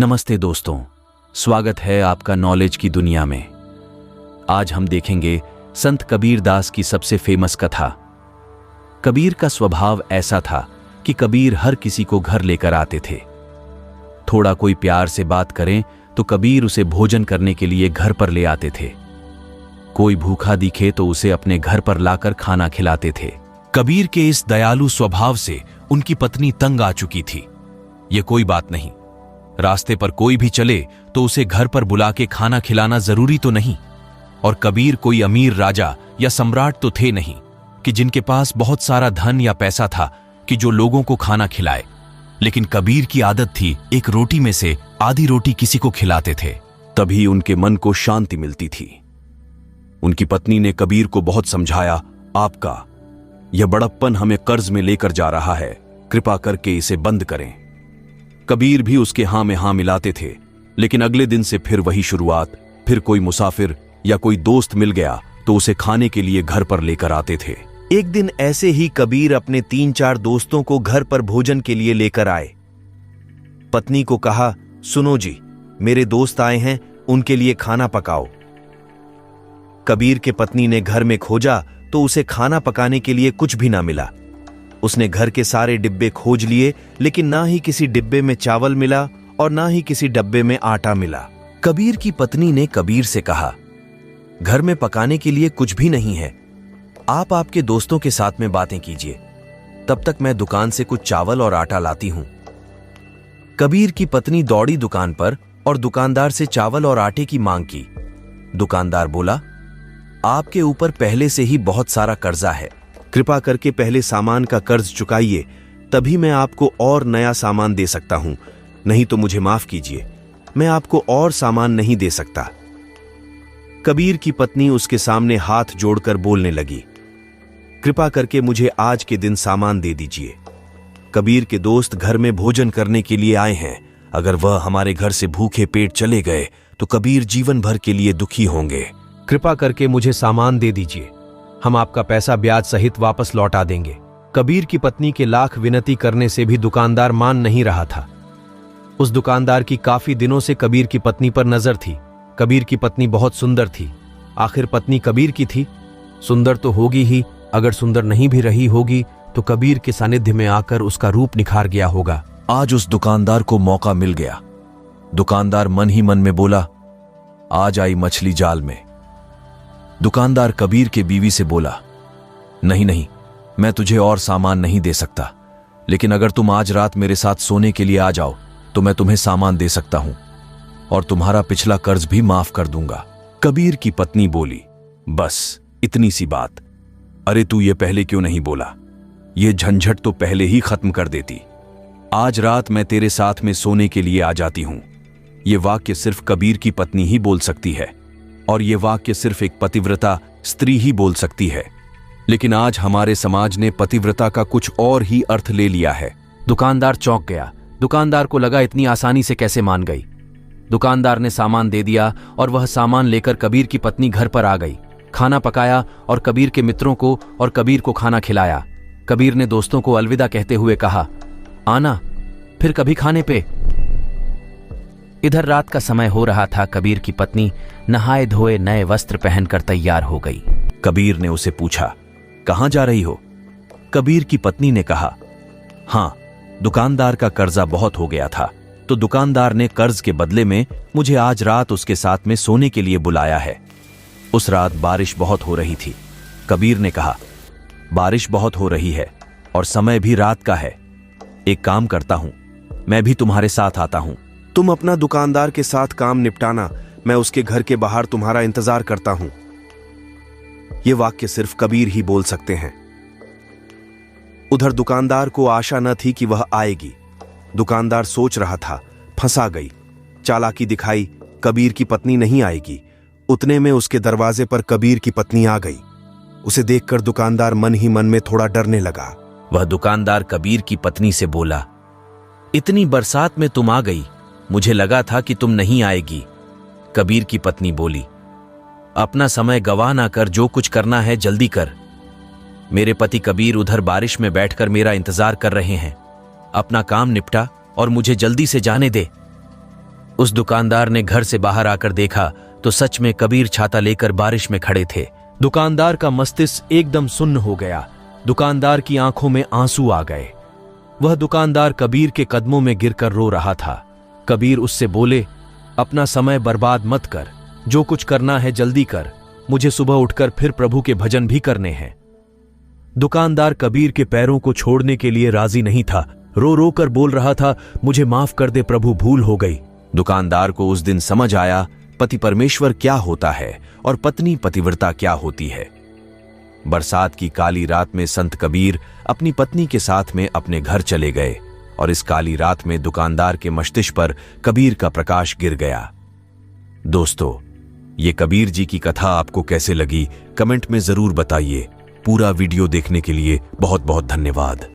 नमस्ते दोस्तों, स्वागत है आपका नॉलेज की दुनिया में। आज हम देखेंगे संत कबीर दास की सबसे फेमस कथा। कबीर का स्वभाव ऐसा था कि कबीर हर किसी को घर लेकर आते थे। थोड़ा कोई प्यार से बात करें तो कबीर उसे भोजन करने के लिए घर पर ले आते थे। कोई भूखा दिखे तो उसे अपने घर पर लाकर खाना खिलाते थे। कबीर के इस दयालु स्वभाव से उनकी पत्नी तंग आ चुकी थी। ये कोई बात नहीं, रास्ते पर कोई भी चले तो उसे घर पर बुला के खाना खिलाना जरूरी तो नहीं। और कबीर कोई अमीर राजा या सम्राट तो थे नहीं कि जिनके पास बहुत सारा धन या पैसा था कि जो लोगों को खाना खिलाए। लेकिन कबीर की आदत थी एक रोटी में से आधी रोटी किसी को खिलाते थे, तभी उनके मन को शांति मिलती थी। उनकी पत्नी ने कबीर को बहुत समझाया, आपका यह बड़प्पन हमें कर्ज में लेकर जा रहा है, कृपा करके इसे बंद करें। कबीर भी उसके हां में हां मिलाते थे, लेकिन अगले दिन से फिर वही शुरुआत। फिर कोई मुसाफिर या कोई दोस्त मिल गया तो उसे खाने के लिए घर पर लेकर आते थे। एक दिन ऐसे ही कबीर अपने 3-4 दोस्तों को घर पर भोजन के लिए लेकर आए। पत्नी को कहा, सुनो जी, मेरे दोस्त आए हैं, उनके लिए खाना पकाओ। कबीर के पत्नी ने घर में खोजा तो उसे खाना पकाने के लिए कुछ भी ना मिला। उसने घर के सारे डिब्बे खोज लिए, लेकिन ना ही किसी डिब्बे में चावल मिला और ना ही किसी डब्बे में आटा मिला। कबीर की पत्नी ने कबीर से कहा, घर में पकाने के लिए कुछ भी नहीं है, आप आपके दोस्तों के साथ में बातें कीजिए, तब तक मैं दुकान से कुछ चावल और आटा लाती हूं। कबीर की पत्नी दौड़ी दुकान पर और दुकानदार से चावल और आटे की मांग की। दुकानदार बोला, आपके ऊपर पहले से ही बहुत सारा कर्जा है, कृपा करके पहले सामान का कर्ज चुकाइए, तभी मैं आपको और नया सामान दे सकता हूं, नहीं तो मुझे माफ कीजिए, मैं आपको और सामान नहीं दे सकता। कबीर की पत्नी उसके सामने हाथ जोड़कर बोलने लगी, कृपा करके मुझे आज के दिन सामान दे दीजिए। कबीर के दोस्त घर में भोजन करने के लिए आए हैं, अगर वह हमारे घर से भूखे पेट चले गए तो कबीर जीवन भर के लिए दुखी होंगे। कृपा करके मुझे सामान दे दीजिए, हम आपका पैसा ब्याज सहित वापस लौटा देंगे। कबीर की पत्नी के लाख विनती करने से भी दुकानदार मान नहीं रहा था। उस दुकानदार की काफी दिनों से कबीर की पत्नी पर नजर थी। कबीर की पत्नी बहुत सुंदर थी। आखिर पत्नी कबीर की थी, सुंदर तो होगी ही, अगर सुंदर नहीं भी रही होगी तो कबीर के सानिध्य में आकर उसका रूप निखार गया होगा। आज उस दुकानदार को मौका मिल गया। दुकानदार मन ही मन में बोला, आज आई मछली जाल में। दुकानदार कबीर के बीवी से बोला, नहीं नहीं, मैं तुझे और सामान नहीं दे सकता, लेकिन अगर तुम आज रात मेरे साथ सोने के लिए आ जाओ तो मैं तुम्हें सामान दे सकता हूं और तुम्हारा पिछला कर्ज भी माफ कर दूंगा। कबीर की पत्नी बोली, बस इतनी सी बात, अरे तू ये पहले क्यों नहीं बोला, ये झंझट तो पहले ही खत्म कर देती। आज रात मैं तेरे साथ में सोने के लिए आ जाती हूं। ये वाक्य सिर्फ कबीर की पत्नी ही बोल सकती है और ये वाक्य सिर्फ एक पतिव्रता स्त्री ही बोल सकती है। लेकिन आज हमारे समाज ने पतिव्रता का कुछ और ही अर्थ ले लिया है। दुकानदार चौंक गया। दुकानदार को लगा इतनी आसानी से कैसे मान गई। दुकानदार ने सामान दे दिया और वह सामान लेकर कबीर की पत्नी घर पर आ गई। खाना पकाया और कबीर के मित्रों को और कबीर को खाना खिलाया। कबीर ने दोस्तों को अलविदा कहते हुए कहा, आना फिर कभी खाने पे। इधर रात का समय हो रहा था। कबीर की पत्नी नहाए धोए नए वस्त्र पहनकर तैयार हो गई। कबीर ने उसे पूछा, कहां जा रही हो? कबीर की पत्नी ने कहा, हां, दुकानदार का कर्जा बहुत हो गया था, तो दुकानदार ने कर्ज के बदले में मुझे आज रात उसके साथ में सोने के लिए बुलाया है। उस रात बारिश बहुत हो रही थी। कबीर ने कहा, बारिश बहुत हो रही है और समय भी रात का है, एक काम करता हूं, मैं भी तुम्हारे साथ आता हूं। तुम अपना दुकानदार के साथ काम निपटाना, मैं उसके घर के बाहर तुम्हारा इंतजार करता हूं। यह वाक्य सिर्फ कबीर ही बोल सकते हैं। उधर दुकानदार को आशा न थी कि वह आएगी। दुकानदार सोच रहा था, फंसा गई, चालाकी दिखाई, कबीर की पत्नी नहीं आएगी। उतने में उसके दरवाजे पर कबीर की पत्नी आ गई। उसे देखकर दुकानदार मन ही मन में थोड़ा डरने लगा। वह दुकानदार कबीर की पत्नी से बोला, इतनी बरसात में तुम आ गई, मुझे लगा था कि तुम नहीं आएगी। कबीर की पत्नी बोली, अपना समय गवा ना कर, जो कुछ करना है जल्दी कर। मेरे पति कबीर उधर बारिश में बैठकर मेरा इंतजार कर रहे हैं, अपना काम निपटा और मुझे जल्दी से जाने दे। उस दुकानदार ने घर से बाहर आकर देखा तो सच में कबीर छाता लेकर बारिश में खड़े थे। दुकानदार का मस्तिष्क एकदम सुन्न हो गया। दुकानदार की आंखों में आंसू आ गए। वह दुकानदार कबीर के कदमों में गिरकर रो रहा था। कबीर उससे बोले, अपना समय बर्बाद मत कर, जो कुछ करना है जल्दी कर, मुझे सुबह उठकर फिर प्रभु के भजन भी करने हैं। दुकानदार कबीर के पैरों को छोड़ने के लिए राजी नहीं था। रो रो कर बोल रहा था, मुझे माफ कर दे प्रभु, भूल हो गई। दुकानदार को उस दिन समझ आया पति परमेश्वर क्या होता है और पत्नी पतिव्रता क्या होती है। बरसात की काली रात में संत कबीर अपनी पत्नी के साथ में अपने घर चले गए और इस काली रात में दुकानदार के मस्तिष्क पर कबीर का प्रकाश गिर गया। दोस्तों, ये कबीर जी की कथा आपको कैसे लगी कमेंट में जरूर बताइए। पूरा वीडियो देखने के लिए बहुत बहुत धन्यवाद।